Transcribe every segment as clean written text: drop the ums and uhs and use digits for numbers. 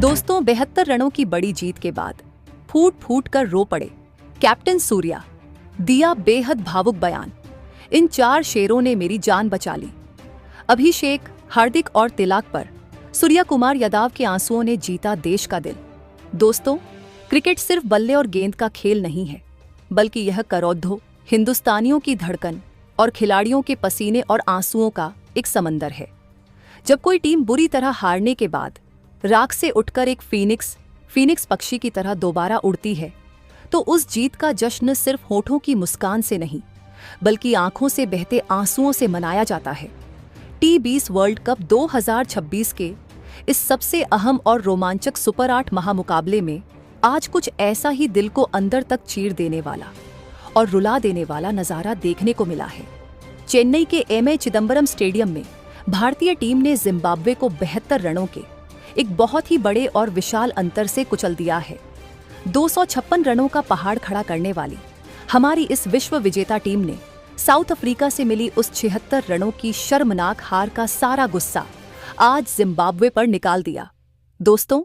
दोस्तों 72 रनों की बड़ी जीत के बाद फूट फूट कर रो पड़े कैप्टन सूर्या। दिया बेहद भावुक बयान। इन 4 शेरों ने मेरी जान बचा ली। अभिषेक, हार्दिक और तिलक पर सूर्या कुमार यादव के आंसुओं ने जीता देश का दिल। दोस्तों, क्रिकेट सिर्फ बल्ले और गेंद का खेल नहीं है, बल्कि यह करोड़ों हिंदुस्तानियों की धड़कन और खिलाड़ियों के पसीने और आंसुओं का एक समंदर है। जब कोई टीम बुरी तरह हारने के बाद राख से उठकर एक फीनिक्स पक्षी की तरह दोबारा उड़ती है, तो उस जीत का जश्न सिर्फ होठों की मुस्कान से नहीं, बल्कि आंखों से बहते आंसुओं से मनाया जाता है। T20 वर्ल्ड कप 2026 के इस सबसे अहम और रोमांचक सुपर 8 महामुकाबले में आज कुछ ऐसा ही दिल को अंदर तक चीर देने वाला और रुला देने वाला नजारा देखने को मिला है। चेन्नई के एम.ए. चिदंबरम स्टेडियम में भारतीय टीम ने जिम्बाब्वे को 72 रनों के एक बहुत ही बड़े और विशाल अंतर से कुचल दिया है। 256 रनों का पहाड़ खड़ा करने वाली हमारी इस विश्व विजेता टीम ने साउथ अफ्रीका से मिली उस 76 रनों की शर्मनाक हार का सारा गुस्सा आज जिम्बाब्वे पर निकाल दिया। दोस्तों,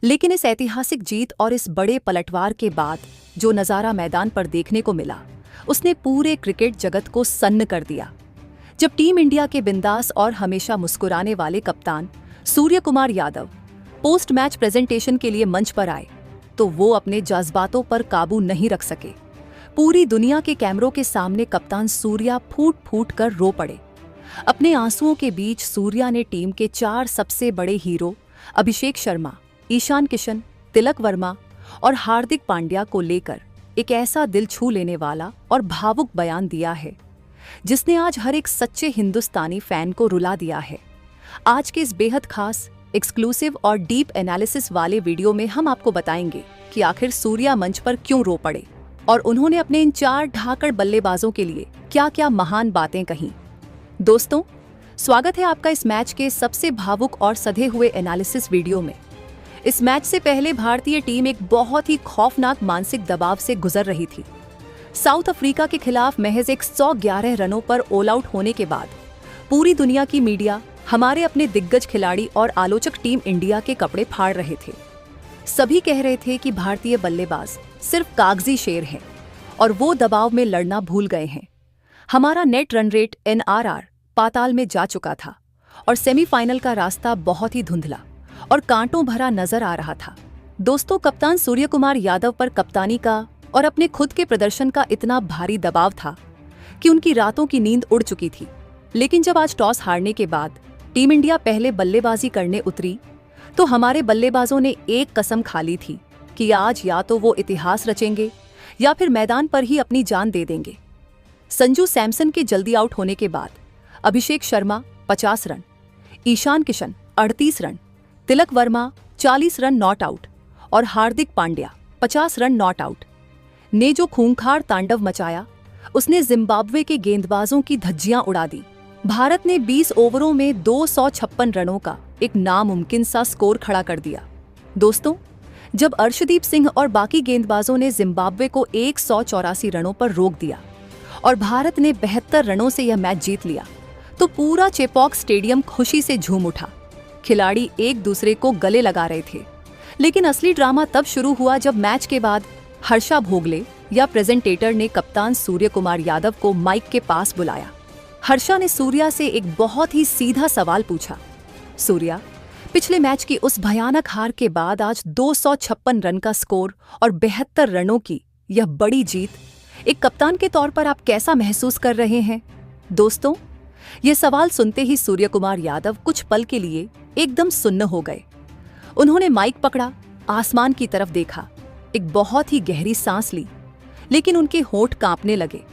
लेकिन इस ऐतिहासिक जीत और इस बड़े पलटवार के बाद जो नजारा मैदान पर देखने को मिला, उसने पूरे क्रिकेट जगत को सन्न कर दिया। जब टीम इंडिया के बिंदास और हमेशा मुस्कुराने वाले कप्तान Surya Kumar Yadav post match presentation के लिए मंच पर आए, तो वो अपने जज्बातों पर काबू नहीं रख सके। पूरी दुनिया के कैमरों के सामने कप्तान सूर्या फूट फूट कर रो पड़े। अपने आंसुओं के बीच सूर्या ने टीम के 4 सबसे बड़े हीरो अभिषेक शर्मा, ईशान किशन, तिलक वर्मा और हार्दिक पांड्या को लेकर एक ऐसा दिल छू लेने वाला और भावुक बयान दिया है, जिसने आज हर एक सच्चे हिंदुस्तानी फैन को रुला दिया है। आज के इस बेहद खास, एक्सक्लूसिव और डीप एनालिसिस वाले वीडियो में हम आपको बताएंगे कि आखिर सूर्या मंच पर क्यों रो पड़े और उन्होंने अपने इन 4 ढाकड़ बल्लेबाजों के लिए क्या क्या महान बातें कहीं। दोस्तों, स्वागत है आपका इस मैच के सबसे भावुक और सधे हुए एनालिसिस वीडियो में। इस मैच से पहले भारतीय टीम एक बहुत ही खौफनाक मानसिक दबाव से गुजर रही थी। साउथ अफ्रीका के खिलाफ महज 111 रनों पर ऑल आउट होने के बाद पूरी दुनिया की मीडिया हमारे अपने दिग्गज खिलाड़ी और आलोचक टीम इंडिया के कपड़े फाड़ रहे थे। सभी कह रहे थे कि भारतीय बल्लेबाज सिर्फ कागजी शेर हैं और वो दबाव में लड़ना भूल गए हैं। हमारा नेट रन रेट NRR पाताल में जा चुका था और सेमीफाइनल का रास्ता बहुत ही धुंधला और कांटों भरा नजर आ रहा था। दोस्तों, कप्तान सूर्य कुमार यादव पर कप्तानी का और अपने खुद के प्रदर्शन का इतना भारी दबाव था कि उनकी रातों की नींद उड़ चुकी थी। लेकिन जब आज टॉस हारने के बाद टीम इंडिया पहले बल्लेबाजी करने उतरी, तो हमारे बल्लेबाजों ने एक कसम खा ली थी कि आज या तो वो इतिहास रचेंगे या फिर मैदान पर ही अपनी जान दे देंगे। संजू सैमसन के जल्दी आउट होने के बाद Abhishek Sharma 50 run, Ishan Kishan 38 run, Tilak Varma 40 run not out और Hardik Pandya 50 run not out ने जो खूंखार तांडव मचाया, उसने जिम्बाब्वे के गेंदबाजों की धज्जियां उड़ा दी। भारत ने 20 ओवरों में 256 रनों का एक नामुमकिन सा स्कोर खड़ा कर दिया। दोस्तों, जब अर्शदीप सिंह और बाकी गेंदबाजों ने जिम्बाब्वे को 184 रनों पर रोक दिया और भारत ने 72 रनों से यह मैच जीत लिया, तो पूरा चेपॉक स्टेडियम खुशी से झूम उठा। खिलाड़ी एक दूसरे को गले लगा रहे थे। लेकिन असली ड्रामा तब शुरू हुआ जब मैच के बाद हर्षा भोगले या प्रेजेंटेटर ने कप्तान सूर्य कुमार यादव को माइक के पास बुलाया। हर्षा ने सूर्या से एक बहुत ही सीधा सवाल पूछा। सूर्या, पिछले मैच की उस भयानक हार के बाद आज 256 रन का स्कोर और 72 रनों की यह बड़ी जीत, एक कप्तान के तौर पर आप कैसा महसूस कर रहे हैं? दोस्तों, यह सवाल सुनते ही सूर्य कुमार यादव कुछ पल के लिए एकदम सुन्न हो गए। उन्होंने माइक पकड़ा, आसमान की तरफ देखा, एक बहुत ही गहरी सांस ली, लेकिन उनके होंठ कांपने लगे।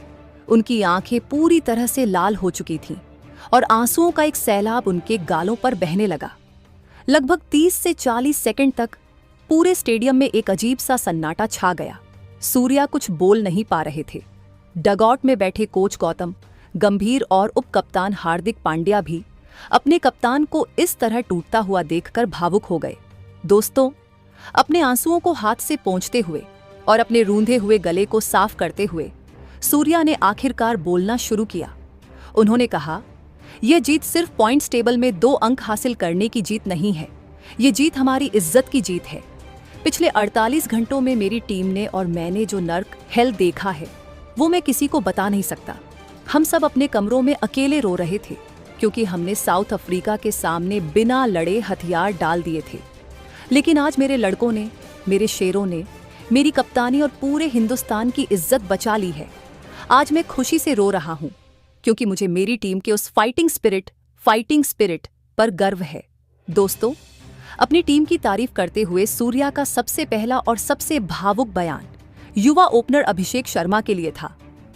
उनकी आंखें पूरी तरह से लाल हो चुकी थीं और आंसुओं का एक सैलाब उनके गालों पर बहने लगा। लगभग 30 से 40 सेकंड तक पूरे स्टेडियम में एक अजीब सा सन्नाटा छा गया। सूर्या कुछ बोल नहीं पा रहे थे। डगआउट में बैठे कोच गौतम गंभीर और उप कप्तान हार्दिक पांड्या भी अपने कप्तान को इस तरह टूटता हुआ देखकर भावुक हो गए। दोस्तों, अपने आंसुओं को हाथ से पोंछते हुए और अपने रूंधे हुए गले को साफ करते हुए सूर्या ने आखिरकार बोलना शुरू किया। उन्होंने कहा, यह जीत सिर्फ पॉइंट्स टेबल में 2 अंक हासिल करने की जीत नहीं है, ये जीत हमारी इज्जत की जीत है। पिछले 48 घंटों में मेरी टीम ने और मैंने जो नर्क हेल देखा है वो मैं किसी को बता नहीं सकता। हम सब अपने कमरों में अकेले रो रहे थे क्योंकि हमने साउथ अफ्रीका के सामने बिना लड़े हथियार डाल दिए थे। लेकिन आज मेरे लड़कों ने, मेरे शेरों ने मेरी कप्तानी और पूरे हिंदुस्तान की इज्जत बचा ली है। आज मैं खुशी से रो रहा हूं क्योंकि मुझे मेरी टीम के उस फाइटिंग स्पिरिट पर गर्व है। दोस्तों, अपनी टीम की तारीफ करते हुए सूर्या का सबसे पहला और सबसे भावुक बयान युवा ओपनर अभिषेक शर्मा के लिए था।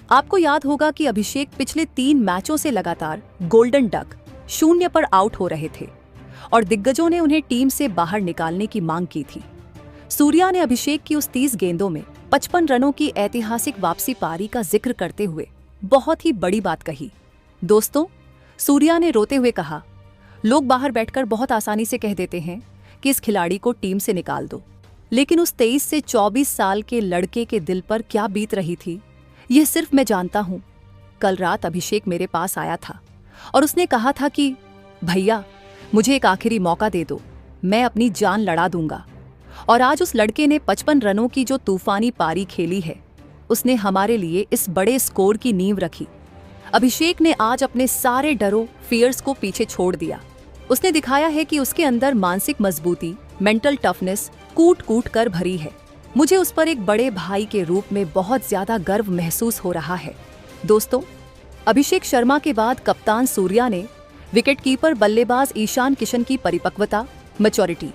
आपको याद होगा कि अभिषेक पिछले 3 मैचों से लगातार गोल्डन डक 0 पर आउट हो रहे थे और दिग्गजों ने उन्हें टीम से बाहर निकालने की मांग की थी। सूर्या ने अभिषेक की उस 30 गेंदों में 55 रनों की ऐतिहासिक वापसी पारी का जिक्र करते हुए बहुत ही बड़ी बात कही। दोस्तों, सूर्या ने रोते हुए कहा, लोग बाहर बैठकर बहुत आसानी से कह देते हैं कि इस खिलाड़ी को टीम से निकाल दो, लेकिन उस 23 से 24 साल के लड़के के दिल पर क्या बीत रही थी यह सिर्फ मैं जानता हूं। कल रात अभिषेक मेरे पास आया था और उसने कहा था कि भैया, मुझे एक आखिरी मौका दे दो, मैं अपनी जान लड़ा दूंगा। और आज उस लड़के ने 55 रनों की जो तूफानी पारी खेली है, उसने हमारे लिए इस बड़े स्कोर की नींव रखी। अभिषेक ने आज अपने सारे डरों, फियर्स को पीछे छोड़ दिया। उसने दिखाया है कि उसके अंदर मानसिक मजबूती, मेंटल टफनेस कूट कूट कर भरी है। मुझे उस पर एक बड़े भाई के रूप में बहुत ज्यादा गर्व महसूस हो रहा है। दोस्तों, अभिषेक शर्मा के बाद कप्तान सूर्या ने विकेटकीपर बल्लेबाज ईशान किशन की परिपक्वता, मैच्योरिटी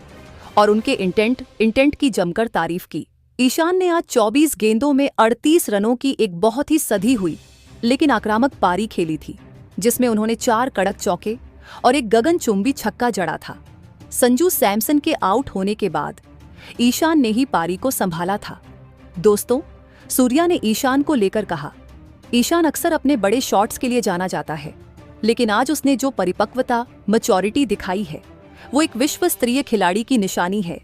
और उनके इंटेंट की जमकर तारीफ की। ईशान ने आज 24 गेंदों में 38 रनों की एक बहुत ही सधी हुई लेकिन आक्रामक पारी खेली थी, जिसमें उन्होंने 4 कड़क चौके और एक गगनचुंबी छक्का जड़ा था। संजू सैमसन के आउट होने के बाद ईशान ने ही पारी को संभाला था। दोस्तों, सूर्या ने ईशान को लेकर कहा, ईशान अक्सर अपने बड़े शॉट्स के लिए जाना जाता है, लेकिन आज उसने जो परिपक्वता, मैच्योरिटी दिखाई है वो एक विश्व स्तरीय खिलाड़ी की निशानी है।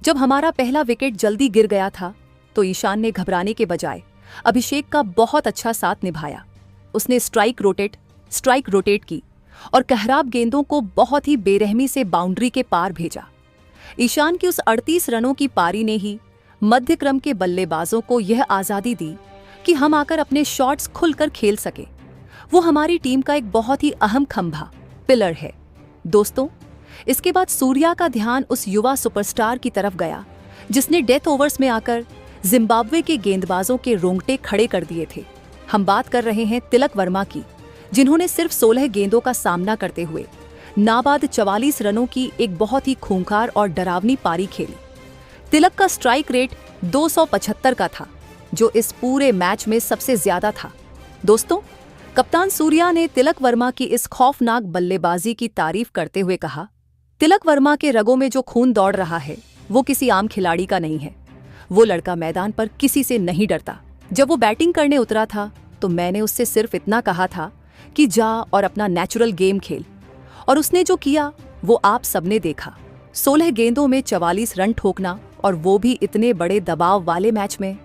जब हमारा पहला विकेट जल्दी गिर गया था तो ईशान ने घबराने के बजाय अभिषेक का बहुत अच्छा साथ निभाया। उसने स्ट्राइक रोटेट की और कहराब गेंदों को बहुत ही बेरहमी से बाउंड्री के पार भेजा। ईशान की उस 38 रनों की पारी ने ही मध्य क्रम के बल्लेबाजों को यह आज़ादी दी कि हम आकर अपने शॉट्स खुलकर खेल सके। वो हमारी टीम का एक बहुत ही अहम खंभा, पिलर है। दोस्तों, इसके बाद सूर्या का ध्यान उस युवा सुपरस्टार की तरफ गया जिसने डेथ ओवर्स में आकर जिम्बाब्वे के गेंदबाजों के रोंगटे खड़े कर दिए थे। हम बात कर रहे हैं तिलक वर्मा की, जिन्होंने सिर्फ 16 गेंदों का सामना करते हुए नाबाद 44 रनों की एक बहुत ही खूंखार और डरावनी पारी खेली। तिलक का स्ट्राइक रेट 275 का था, जो इस पूरे मैच में सबसे ज्यादा था। दोस्तों, कप्तान सूर्या ने तिलक वर्मा की इस खौफनाक बल्लेबाजी की तारीफ करते हुए कहा, तिलक वर्मा के रगों में जो खून दौड़ रहा है वो किसी आम खिलाड़ी का नहीं है। वो लड़का मैदान पर किसी से नहीं डरता। जब वो बैटिंग करने उतरा था तो मैंने उससे सिर्फ इतना कहा था कि जा और अपना नेचुरल गेम खेल, और उसने जो किया वो आप सबने देखा। 16 गेंदों में 44 रन ठोकना, और वो भी इतने बड़े दबाव वाले मैच में,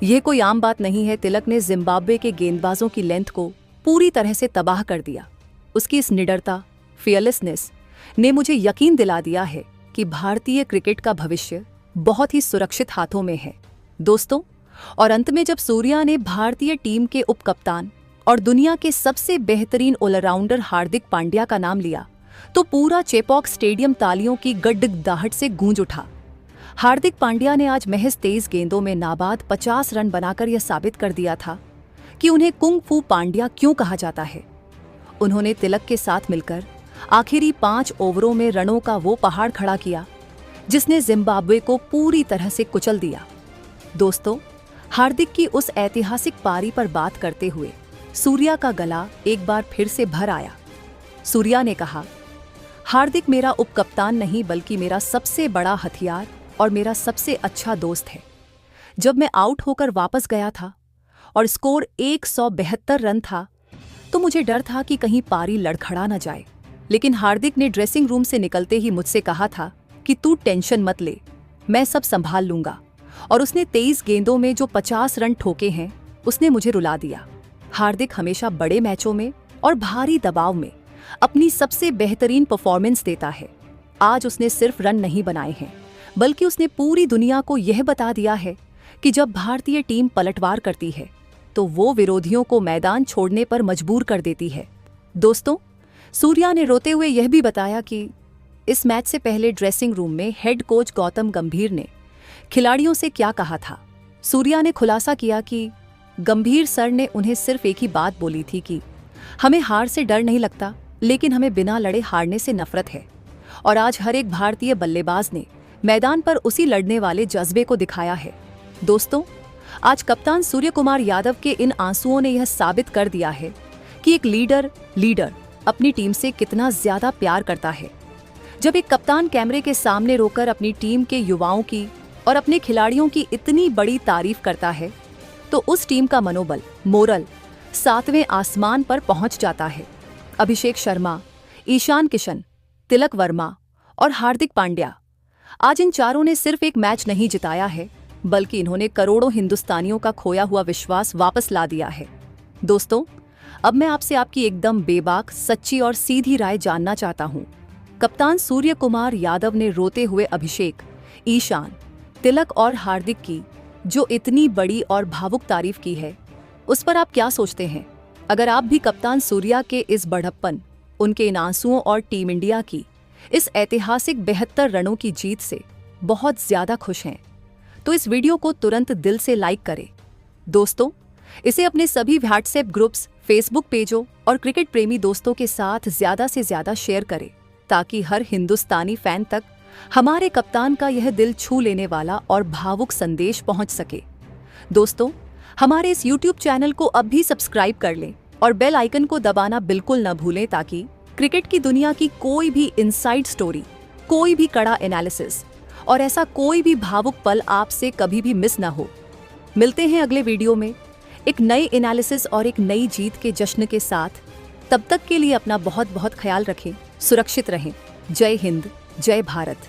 यह कोई आम बात नहीं है। तिलक ने जिम्बाब्वे के गेंदबाजों की लेंथ को पूरी तरह से तबाह कर दिया। उसकी इस निडरता, फियरलेसनेस ने मुझे यकीन दिला दिया है कि भारतीय क्रिकेट का भविष्य बहुत ही सुरक्षित हाथों में है। दोस्तों, और अंत में जब सूर्या ने भारतीय टीम के उप कप्तान और दुनिया के सबसे बेहतरीन ऑलराउंडर हार्दिक पांड्या का नाम लिया तो पूरा चेपॉक स्टेडियम तालियों की गड़गड़ाहट से गूंज उठा। हार्दिक पांड्या ने आज महज 23 गेंदों में नाबाद 50 रन बनाकर यह साबित कर दिया था कि उन्हें कुंग फू पांड्या क्यों कहा जाता है। उन्होंने तिलक के साथ मिलकर आखिरी 5 ओवरों में रनों का वो पहाड़ खड़ा किया जिसने जिम्बाब्वे को पूरी तरह से कुचल दिया। दोस्तों, हार्दिक की उस ऐतिहासिक पारी पर बात करते हुए सूर्या का गला एक बार फिर से भर आया। सूर्या ने कहा, हार्दिक मेरा उपकप्तान नहीं बल्कि मेरा सबसे बड़ा हथियार और मेरा सबसे अच्छा दोस्त है। जब मैं आउट होकर वापस गया था और स्कोर 172 रन था तो मुझे डर था कि कहीं पारी लड़खड़ा न जाए, लेकिन हार्दिक ने ड्रेसिंग रूम से निकलते ही मुझसे कहा था कि तू टेंशन मत ले, मैं सब संभाल लूंगा। और उसने 23 गेंदों में जो 50 रन ठोके हैं उसने मुझे रुला दिया। हार्दिक हमेशा बड़े मैचों में और भारी दबाव में अपनी सबसे बेहतरीन परफॉर्मेंस देता है। आज उसने सिर्फ रन नहीं बनाए हैं, बल्कि उसने पूरी दुनिया को यह बता दिया है कि जब भारतीय टीम पलटवार करती है तो वो विरोधियों को मैदान छोड़ने पर मजबूर कर देती है। दोस्तों, सूर्या ने रोते हुए यह भी बताया कि इस मैच से पहले ड्रेसिंग रूम में हेड कोच गौतम गंभीर ने खिलाड़ियों से क्या कहा था। सूर्या ने खुलासा किया कि गंभीर सर ने उन्हें सिर्फ एक ही बात बोली थी कि हमें हार से डर नहीं लगता, लेकिन हमें बिना लड़े हारने से नफरत है। और आज हर एक भारतीय बल्लेबाज ने मैदान पर उसी लड़ने वाले जज्बे को दिखाया है। दोस्तों, आज कप्तान सूर्य कुमार यादव के इन आंसुओं ने यह साबित कर दिया है कि एक लीडर अपनी टीम से कितना ज्यादा प्यार करता है। जब एक कप्तान कैमरे के सामने रोकर अपनी टीम के युवाओं की और अपने खिलाड़ियों की इतनी बड़ी तारीफ करता है तो उस टीम का मनोबल, मोरल 7वें आसमान पर पहुंच जाता है। अभिषेक शर्मा, ईशान किशन, तिलक वर्मा और हार्दिक पांड्या, आज इन चारों ने सिर्फ एक मैच नहीं जिताया है, बल्कि इन्होंने करोड़ों हिंदुस्तानियों का खोया हुआ विश्वास वापस ला दिया है। दोस्तों, अब मैं आपसे आपकी एकदम बेबाक, सच्ची और सीधी राय जानना चाहता हूं। कप्तान सूर्य कुमार यादव ने रोते हुए अभिषेक, ईशान, तिलक और हार्दिक की जो इतनी बड़ी और भावुक तारीफ की है, उस पर आप क्या सोचते हैं? अगर आप भी कप्तान सूर्या के इस बढ़प्पन, उनके इन आंसुओं और टीम इंडिया की इस ऐतिहासिक 72 रनों की जीत से बहुत ज्यादा खुश हैं, तो इस वीडियो को तुरंत दिल से लाइक करें। दोस्तों, इसे अपने सभी व्हाट्सएप ग्रुप्स, फेसबुक पेजों और क्रिकेट प्रेमी दोस्तों के साथ ज्यादा से ज्यादा शेयर करें, ताकि हर हिंदुस्तानी फैन तक हमारे कप्तान का यह दिल छू लेने वाला और भावुक संदेश पहुंच सके। दोस्तों, हमारे इस YouTube चैनल को अब भी सब्सक्राइब कर लें और बेल आइकन को दबाना बिल्कुल न भूलें, ताकि क्रिकेट की दुनिया की कोई भी इनसाइड स्टोरी, कोई भी कड़ा एनालिसिस और ऐसा कोई भी भावुक पल आपसे कभी भी मिस ना हो। मिलते हैं अगले वीडियो में एक नए एनालिसिस और एक नई जीत के जश्न के साथ। तब तक के लिए अपना बहुत बहुत ख्याल रखें, सुरक्षित रहें। जय हिंद, जय भारत।